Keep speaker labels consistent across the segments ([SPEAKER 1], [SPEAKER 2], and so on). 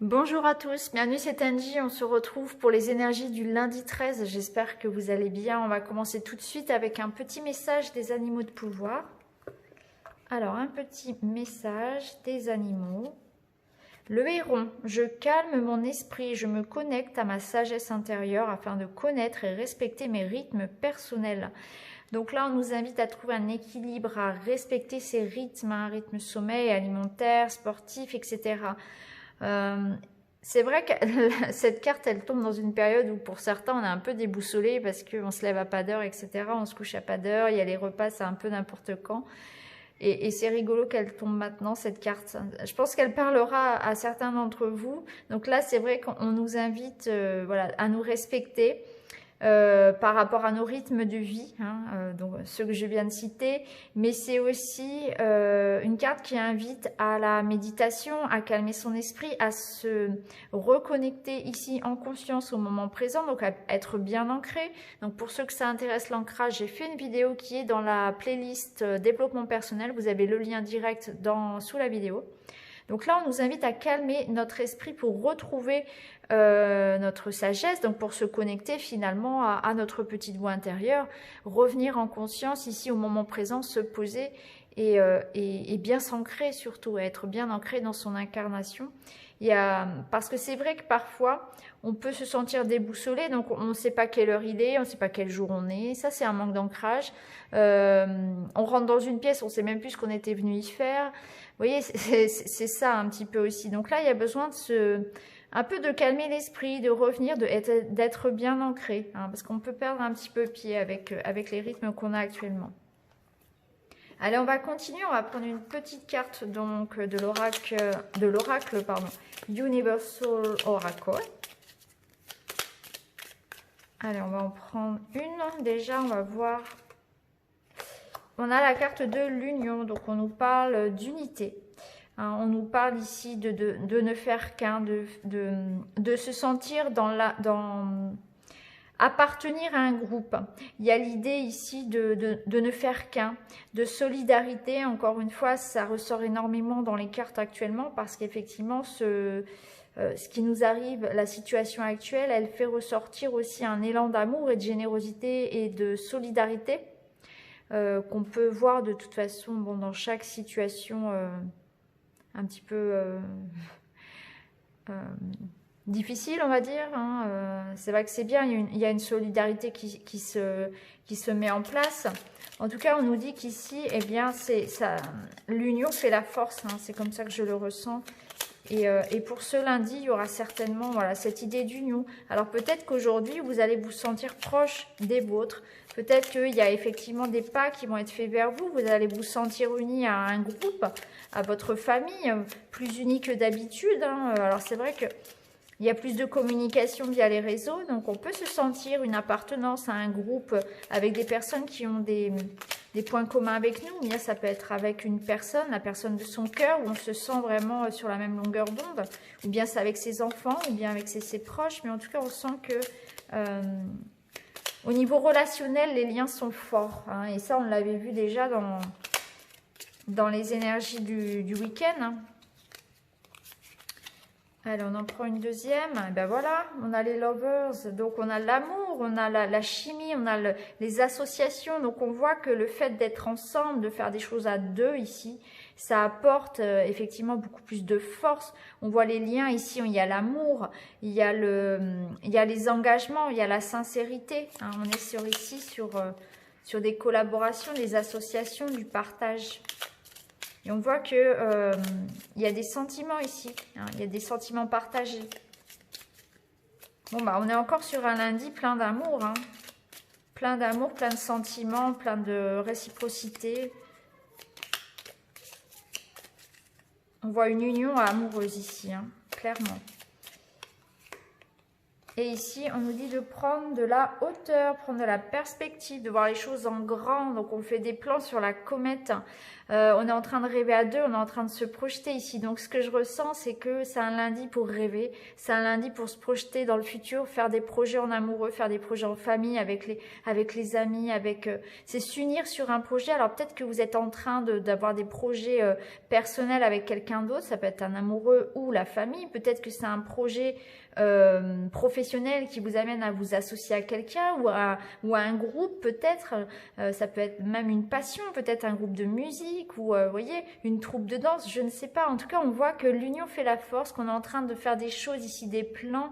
[SPEAKER 1] Bonjour à tous, bienvenue c'est Angie, on se retrouve pour les énergies du lundi 13, j'espère que vous allez bien. On va commencer tout de suite avec un petit message des animaux de pouvoir. Alors un petit message des animaux. Le héron, je calme mon esprit, je me connecte à ma sagesse intérieure afin de connaître et respecter mes rythmes personnels. Donc là, on nous invite à trouver un équilibre, à respecter ses rythmes, un rythme sommeil, alimentaire, sportif, etc. C'est vrai que cette carte, elle tombe dans une période où pour certains, on est un peu déboussolé parce qu'on se lève à pas d'heure, etc. On se couche à pas d'heure, il y a les repas, c'est un peu n'importe quand. Et c'est rigolo qu'elle tombe maintenant, cette carte. Je pense qu'elle parlera à certains d'entre vous. Donc là, c'est vrai qu'on nous invite voilà, à nous respecter. Par rapport à nos rythmes de vie, donc ceux que je viens de citer, mais c'est aussi une carte qui invite à la méditation, à calmer son esprit, à se reconnecter ici en conscience au moment présent, donc à être bien ancré. Donc pour ceux que ça intéresse l'ancrage, j'ai fait une vidéo qui est dans la playlist développement personnel, vous avez le lien direct sous la vidéo. Donc là, on nous invite à calmer notre esprit pour retrouver notre sagesse, donc pour se connecter finalement à notre petite voix intérieure, revenir en conscience ici au moment présent, se poser et bien s'ancrer surtout, être bien ancré dans son incarnation. Parce que c'est vrai que parfois, on peut se sentir déboussolé, donc on ne sait pas quelle heure il est, on ne sait pas quel jour on est, ça c'est un manque d'ancrage. On rentre dans une pièce, on ne sait même plus ce qu'on était venu y faire. Vous voyez, c'est ça un petit peu aussi. Donc là, il y a besoin de un peu de calmer l'esprit, de revenir, d'être bien ancré, parce qu'on peut perdre un petit peu pied avec les rythmes qu'on a actuellement. Allez, on va continuer, on va prendre une petite carte donc de l'oracle, Universal Oracle. Allez, on va en prendre une. Déjà, on va voir. On a la carte de l'union, donc on nous parle d'unité. On nous parle ici de ne faire qu'un, de se sentir appartenir à un groupe. Il y a l'idée ici de ne faire qu'un, de solidarité. Encore une fois, ça ressort énormément dans les cartes actuellement parce qu'effectivement, ce qui nous arrive, la situation actuelle, elle fait ressortir aussi un élan d'amour et de générosité et de solidarité qu'on peut voir de toute façon dans chaque situation un petit peu difficile, on va dire. C'est vrai que c'est bien, il y a une solidarité qui se met en place. En tout cas, on nous dit qu'ici, eh bien, l'union fait la force. C'est comme ça que je le ressens. Et pour ce lundi, il y aura certainement cette idée d'union. Alors peut-être qu'aujourd'hui, vous allez vous sentir proche des vôtres. Peut-être qu'il y a effectivement des pas qui vont être faits vers vous. Vous allez vous sentir unis à un groupe, à votre famille, plus unis que d'habitude. Alors c'est vrai qu'il y a plus de communication via les réseaux. Donc on peut se sentir une appartenance à un groupe avec des personnes qui ont des points communs avec nous. Bien, ça peut être avec une personne, la personne de son cœur, où on se sent vraiment sur la même longueur d'onde, ou bien c'est avec ses enfants, ou bien avec ses proches, mais en tout cas, on sent que au niveau relationnel, les liens sont forts. Et ça, on l'avait vu déjà dans les énergies du week-end. Allez, on en prend une deuxième. Et ben voilà, on a les lovers, donc on a l'amour, on a la chimie, on a les associations. Donc on voit que le fait d'être ensemble, de faire des choses à deux ici, ça apporte effectivement beaucoup plus de force. On voit les liens ici, il y a l'amour, il y a les engagements, il y a la sincérité. On est ici sur des collaborations, des associations, du partage. Et on voit que il y a des sentiments ici, il y a des sentiments partagés. Bon, on est encore sur un lundi plein d'amour, plein d'amour, plein de sentiments, plein de réciprocité. On voit une union amoureuse ici, clairement. Et ici, on nous dit de prendre de la hauteur, prendre de la perspective, de voir les choses en grand. Donc, on fait des plans sur la comète. On est en train de rêver à deux, on est en train de se projeter ici. Donc, ce que je ressens, c'est que c'est un lundi pour rêver. C'est un lundi pour se projeter dans le futur, faire des projets en amoureux, faire des projets en famille, avec les amis, c'est s'unir sur un projet. Alors, peut-être que vous êtes en train d'avoir des projets personnels avec quelqu'un d'autre. Ça peut être un amoureux ou la famille. Peut-être que c'est un projet professionnel qui vous amène à vous associer à quelqu'un ou à un groupe peut-être, ça peut être même une passion, peut-être un groupe de musique ou vous voyez, une troupe de danse, je ne sais pas. En tout cas, on voit que l'union fait la force, qu'on est en train de faire des choses ici, des plans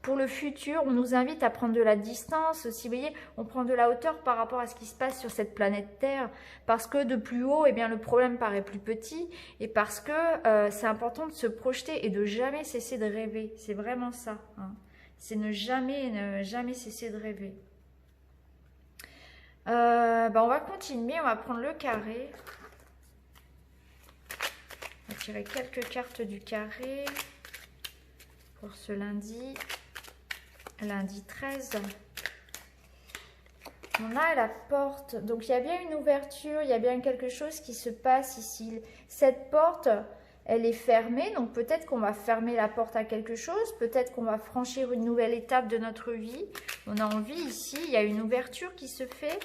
[SPEAKER 1] pour le futur. On nous invite à prendre de la distance aussi, vous voyez, on prend de la hauteur par rapport à ce qui se passe sur cette planète Terre, parce que de plus haut, eh bien, le problème paraît plus petit, et parce que c'est important de se projeter et de jamais cesser de rêver. C'est vraiment ça, hein. C'est ne jamais cesser de rêver. On va continuer, on va prendre le carré. On va tirer quelques cartes du carré pour ce lundi 13. On a la porte, donc il y a bien une ouverture, il y a bien quelque chose qui se passe ici. Cette porte, elle est fermée, donc peut-être qu'on va fermer la porte à quelque chose, peut-être qu'on va franchir une nouvelle étape de notre vie. On a envie ici, il y a une ouverture qui se fait.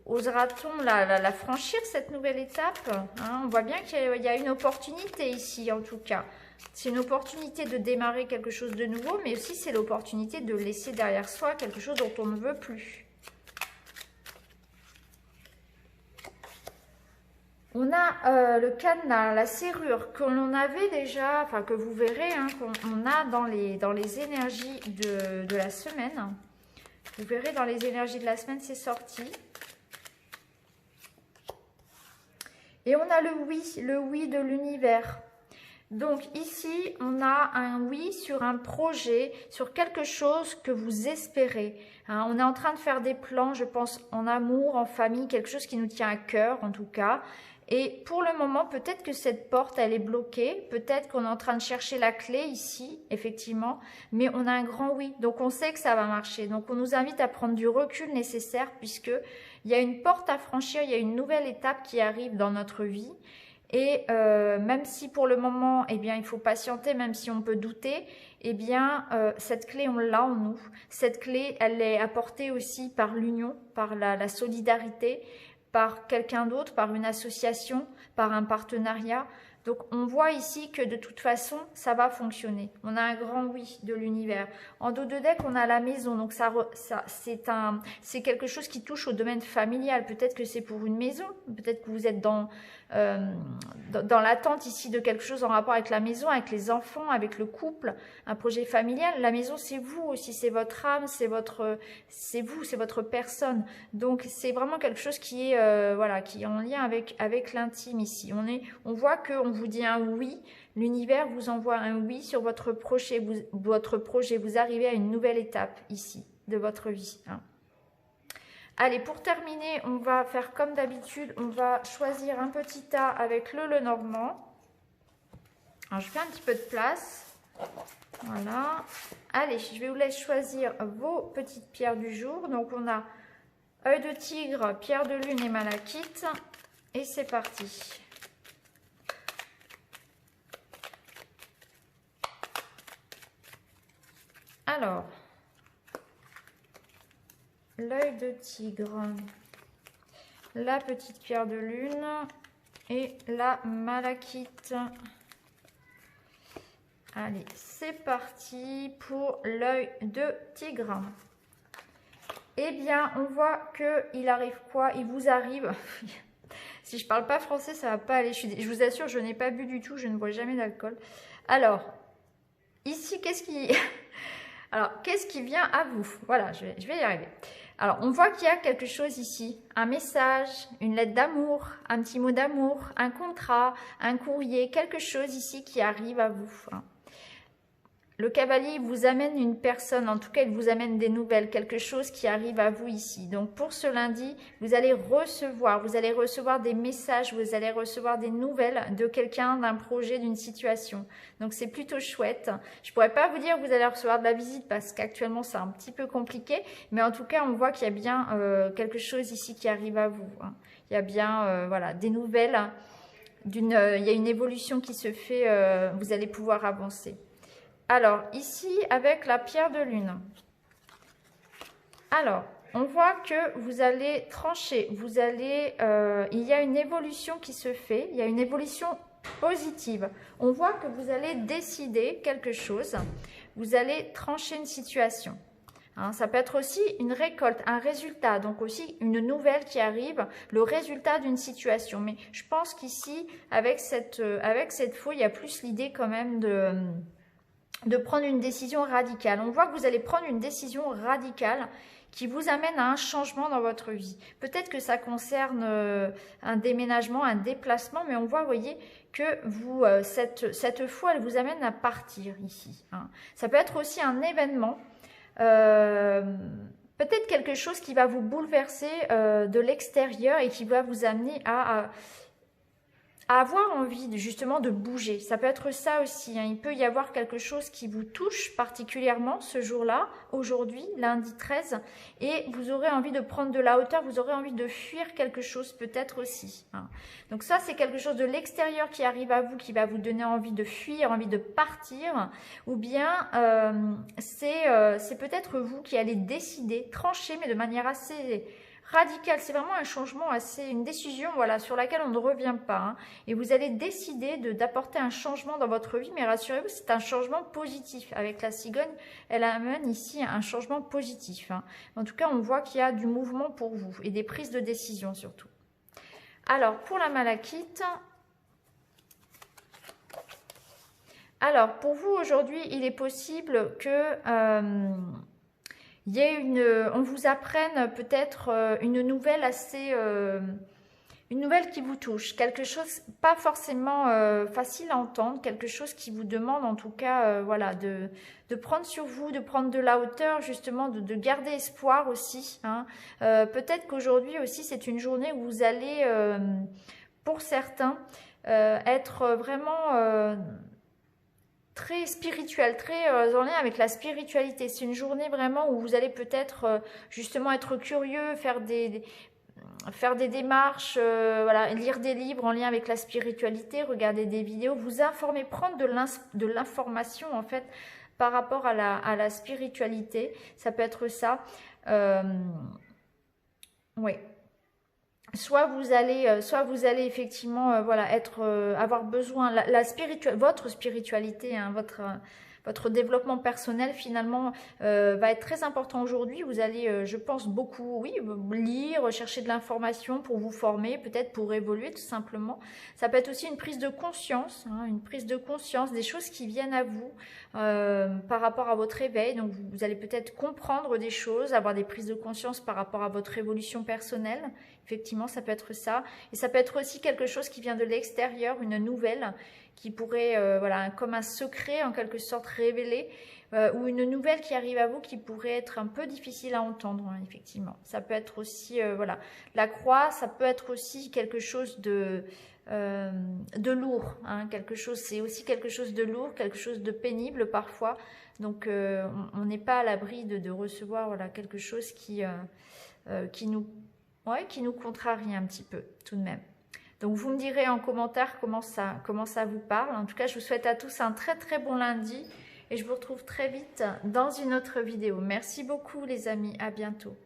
[SPEAKER 1] Osera-t-on la franchir, cette nouvelle étape, hein? On voit bien qu'il y a une opportunité ici, en tout cas. C'est une opportunité de démarrer quelque chose de nouveau, mais aussi c'est l'opportunité de laisser derrière soi quelque chose dont on ne veut plus. On a le cadenas, la serrure que l'on avait déjà, enfin que vous verrez, hein, qu'on a dans les énergies de la semaine. Vous verrez dans les énergies de la semaine, c'est sorti. Et on a le oui de l'univers. Donc ici, on a un oui sur un projet, sur quelque chose que vous espérez. Hein, on est en train de faire des plans, je pense, en amour, en famille, quelque chose qui nous tient à cœur en tout cas. Et pour le moment, peut-être que cette porte, elle est bloquée. Peut-être qu'on est en train de chercher la clé ici, effectivement. Mais on a un grand oui. Donc, on sait que ça va marcher. Donc, on nous invite à prendre du recul nécessaire puisque il y a une porte à franchir. Il y a une nouvelle étape qui arrive dans notre vie. Et même si pour le moment, eh bien, il faut patienter, même si on peut douter, eh bien, cette clé, on l'a en nous. Cette clé, elle est apportée aussi par l'union, par la solidarité, par quelqu'un d'autre, par une association, par un partenariat. Donc, on voit ici que de toute façon, ça va fonctionner. On a un grand oui de l'univers. En dos de deck, on a la maison. Donc, c'est quelque chose qui touche au domaine familial. Peut-être que c'est pour une maison. Peut-être que vous êtes dans l'attente ici de quelque chose en rapport avec la maison, avec les enfants, avec le couple, un projet familial. La maison, c'est vous aussi, c'est votre âme, c'est vous, c'est votre personne. Donc, c'est vraiment quelque chose qui est, qui est en lien avec l'intime ici. On voit qu'on vous dit un oui, l'univers vous envoie un oui sur votre projet. Vous arrivez à une nouvelle étape ici de votre vie, hein. Allez, pour terminer, on va faire comme d'habitude, on va choisir un petit tas avec le Lenormand. Alors, je fais un petit peu de place. Voilà. Allez, je vais vous laisser choisir vos petites pierres du jour. Donc, on a œil de tigre, pierre de lune et malachite. Et c'est parti. Alors, l'œil de tigre, la petite pierre de lune et la malachite. Allez, c'est parti pour l'œil de tigre. Eh bien, on voit qu'il arrive quoi? Il vous arrive... Si je parle pas français, ça va pas aller. Je vous assure, je n'ai pas bu du tout, je ne bois jamais d'alcool. Alors, ici, qu'est-ce qui vient à vous? Voilà, je vais y arriver. Alors, on voit qu'il y a quelque chose ici, un message, une lettre d'amour, un petit mot d'amour, un contrat, un courrier, quelque chose ici qui arrive à vous, hein. Le cavalier vous amène une personne, en tout cas il vous amène des nouvelles, quelque chose qui arrive à vous ici. Donc pour ce lundi, vous allez recevoir des messages, vous allez recevoir des nouvelles de quelqu'un, d'un projet, d'une situation. Donc c'est plutôt chouette. Je ne pourrais pas vous dire que vous allez recevoir de la visite parce qu'actuellement c'est un petit peu compliqué, mais en tout cas on voit qu'il y a bien quelque chose ici qui arrive à vous. Hein. Il y a bien voilà, des nouvelles, il y a une évolution qui se fait, vous allez pouvoir avancer. Alors, ici, avec la pierre de lune. Alors, on voit que vous allez trancher. Il y a une évolution qui se fait. Il y a une évolution positive. On voit que vous allez décider quelque chose. Vous allez trancher une situation. Hein, ça peut être aussi une récolte, un résultat. Donc aussi une nouvelle qui arrive, le résultat d'une situation. Mais je pense qu'ici, avec cette fouille, il y a plus l'idée quand même de prendre une décision radicale. On voit que vous allez prendre une décision radicale qui vous amène à un changement dans votre vie. Peut-être que ça concerne un déménagement, un déplacement, mais on voit, vous voyez, que vous, cette foi, elle vous amène à partir ici. Hein. Ça peut être aussi un événement, peut-être quelque chose qui va vous bouleverser de l'extérieur et qui va vous amener à avoir envie justement de bouger. Ça peut être ça aussi. Hein. Il peut y avoir quelque chose qui vous touche particulièrement ce jour-là, aujourd'hui, lundi 13, et vous aurez envie de prendre de la hauteur, vous aurez envie de fuir quelque chose peut-être aussi. Hein. Donc ça, c'est quelque chose de l'extérieur qui arrive à vous, qui va vous donner envie de fuir, envie de partir, ou bien c'est peut-être vous qui allez décider, trancher, mais de manière assez radical, c'est vraiment un changement une décision voilà, sur laquelle on ne revient pas. Hein. Et vous allez décider d'apporter un changement dans votre vie, mais rassurez-vous, c'est un changement positif. Avec la cigogne, elle amène ici un changement positif. Hein. En tout cas, on voit qu'il y a du mouvement pour vous et des prises de décision surtout. Alors, pour la malachite, alors pour vous aujourd'hui, il est possible que on vous apprenne peut-être une nouvelle une nouvelle qui vous touche, quelque chose pas forcément facile à entendre, quelque chose qui vous demande en tout cas voilà, de prendre sur vous, de prendre de la hauteur, justement de garder espoir aussi. Hein. Peut-être qu'aujourd'hui aussi c'est une journée où vous allez, pour certains, être vraiment très spirituel, très en lien avec la spiritualité. C'est une journée vraiment où vous allez peut-être justement être curieux, faire des démarches, voilà, lire des livres en lien avec la spiritualité, regarder des vidéos, vous informer, prendre de l'information en fait par rapport à la spiritualité. Ça peut être ça. Oui. Soit vous allez effectivement voilà, avoir besoin, votre spiritualité, hein, votre développement personnel finalement va être très important aujourd'hui. Vous allez, je pense, beaucoup, oui, lire, chercher de l'information pour vous former, peut-être pour évoluer tout simplement. Ça peut être aussi une prise de conscience, hein, des choses qui viennent à vous par rapport à votre éveil. Donc vous allez peut-être comprendre des choses, avoir des prises de conscience par rapport à votre évolution personnelle. Effectivement, ça peut être ça. Et ça peut être aussi quelque chose qui vient de l'extérieur, une nouvelle qui pourrait, voilà, comme un secret en quelque sorte révélé, ou une nouvelle qui arrive à vous qui pourrait être un peu difficile à entendre, hein, effectivement. Ça peut être aussi, voilà, la croix, ça peut être aussi quelque chose de lourd, hein, c'est aussi quelque chose de lourd, quelque chose de pénible parfois. Donc, on n'est pas à l'abri de recevoir voilà, quelque chose qui nous contrarie un petit peu, tout de même. Donc, vous me direz en commentaire comment ça vous parle. En tout cas, je vous souhaite à tous un très très bon lundi et je vous retrouve très vite dans une autre vidéo. Merci beaucoup les amis, à bientôt.